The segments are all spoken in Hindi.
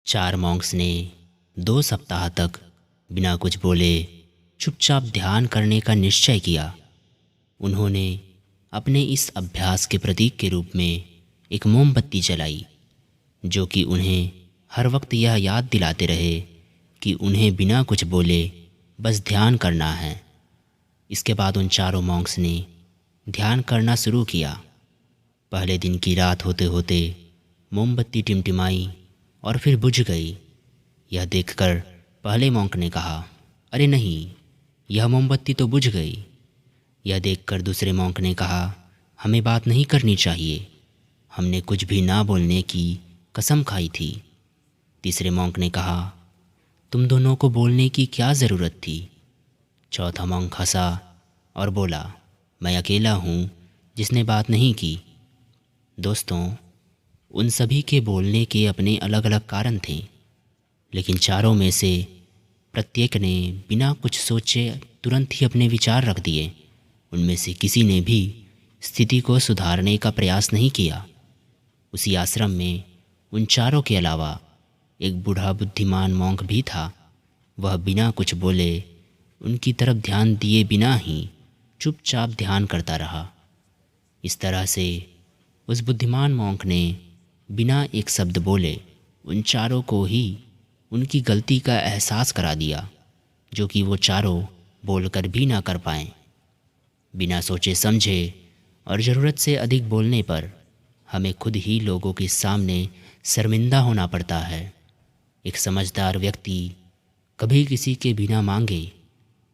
चार मॉन्क्स ने 2 सप्ताह तक बिना कुछ बोले चुपचाप ध्यान करने का निश्चय किया। उन्होंने अपने इस अभ्यास के प्रतीक के रूप में एक मोमबत्ती जलाई, जो कि उन्हें हर वक्त यह याद दिलाते रहे कि उन्हें बिना कुछ बोले बस ध्यान करना है। इसके बाद उन चारों मॉन्क्स ने ध्यान करना शुरू किया। पहले दिन की रात होते होते मोमबत्ती टिमटिमाई और फिर बुझ गई। यह देखकर पहले मॉन्क ने कहा, अरे नहीं, यह मोमबत्ती तो बुझ गई। यह देखकर दूसरे मॉन्क ने कहा, हमें बात नहीं करनी चाहिए, हमने कुछ भी ना बोलने की कसम खाई थी। तीसरे मॉन्क ने कहा, तुम दोनों को बोलने की क्या ज़रूरत थी। चौथा मॉन्क हंसा और बोला, मैं अकेला हूँ जिसने बात नहीं की। दोस्तों, उन सभी के बोलने के अपने अलग अलग कारण थे, लेकिन चारों में से प्रत्येक ने बिना कुछ सोचे तुरंत ही अपने विचार रख दिए। उनमें से किसी ने भी स्थिति को सुधारने का प्रयास नहीं किया। उसी आश्रम में उन चारों के अलावा एक बूढ़ा बुद्धिमान मॉन्क भी था। वह बिना कुछ बोले उनकी तरफ ध्यान दिए बिना ही चुपचाप ध्यान करता रहा। इस तरह से उस बुद्धिमान मॉन्क ने बिना एक शब्द बोले उन चारों को ही उनकी गलती का एहसास करा दिया, जो कि वो चारों बोलकर भी ना कर पाएं। बिना सोचे समझे और ज़रूरत से अधिक बोलने पर हमें खुद ही लोगों के सामने शर्मिंदा होना पड़ता है। एक समझदार व्यक्ति कभी किसी के बिना मांगे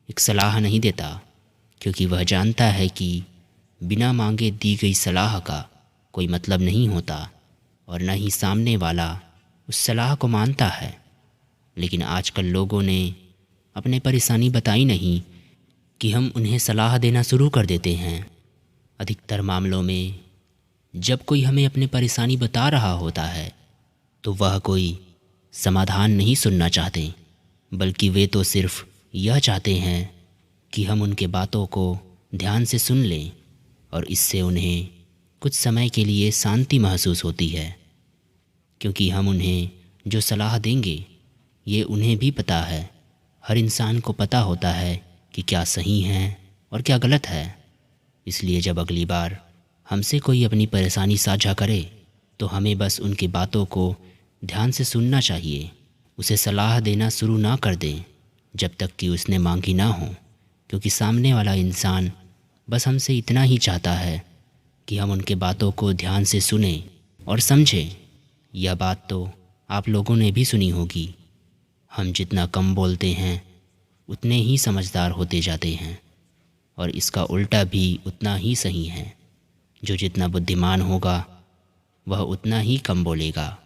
एक सलाह नहीं देता, क्योंकि वह जानता है कि बिना मांगे दी गई सलाह का कोई मतलब नहीं होता और न ही सामने वाला उस सलाह को मानता है। लेकिन आजकल लोगों ने अपने परेशानी बताई नहीं कि हम उन्हें सलाह देना शुरू कर देते हैं। अधिकतर मामलों में जब कोई हमें अपनी परेशानी बता रहा होता है तो वह कोई समाधान नहीं सुनना चाहते, बल्कि वे तो सिर्फ यह चाहते हैं कि हम उनके बातों को ध्यान से सुन लें, और इससे उन्हें कुछ समय के लिए शांति महसूस होती है। क्योंकि हम उन्हें जो सलाह देंगे ये उन्हें भी पता है। हर इंसान को पता होता है कि क्या सही है और क्या गलत है। इसलिए जब अगली बार हमसे कोई अपनी परेशानी साझा करे तो हमें बस उनकी बातों को ध्यान से सुनना चाहिए। उसे सलाह देना शुरू ना कर दें जब तक कि उसने मांगी ना हो, क्योंकि सामने वाला इंसान बस हमसे इतना ही चाहता है कि हम उनके बातों को ध्यान से सुनें और समझें। यह बात तो आप लोगों ने भी सुनी होगी, हम जितना कम बोलते हैं उतने ही समझदार होते जाते हैं, और इसका उल्टा भी उतना ही सही है। जो जितना बुद्धिमान होगा वह उतना ही कम बोलेगा।